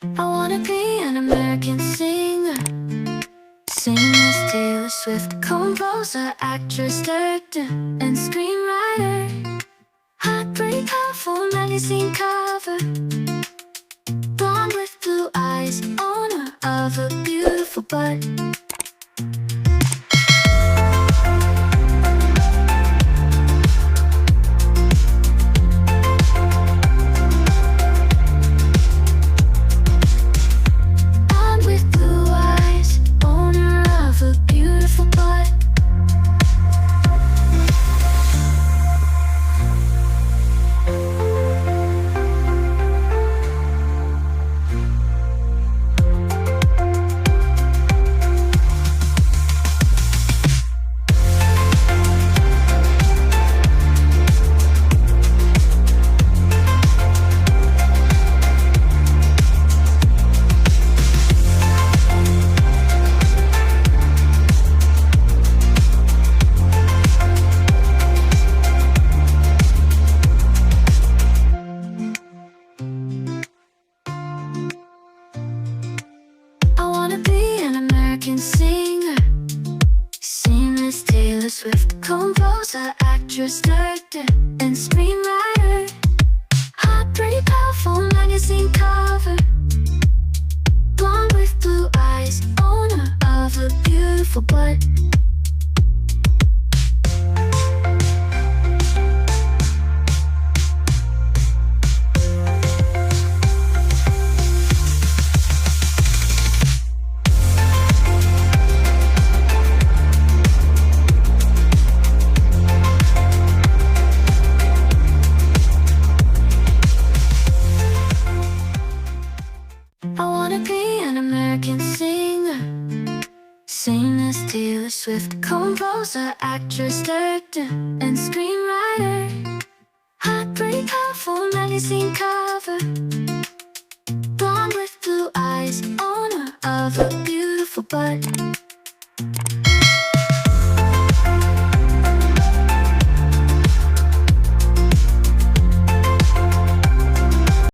I wanna be an American singer, singers, Taylor Swift, composer, actress, director, and screenwriter. Hot, pretty, powerful magazine cover, blonde with blue eyes, owner of a beautiful butt. I wanna be an American singer, singers, Taylor Swift, composer, actress, director, and screenwriter. Hot, pretty, powerful magazine cover, blonde with blue eyes, owner of a beautiful butt. I wanna be an American singer, singers, Taylor Swift, composer, actress, director, and screenwriter. Hot, pretty, powerful magazine cover, blonde with blue eyes, owner of a beautiful butt.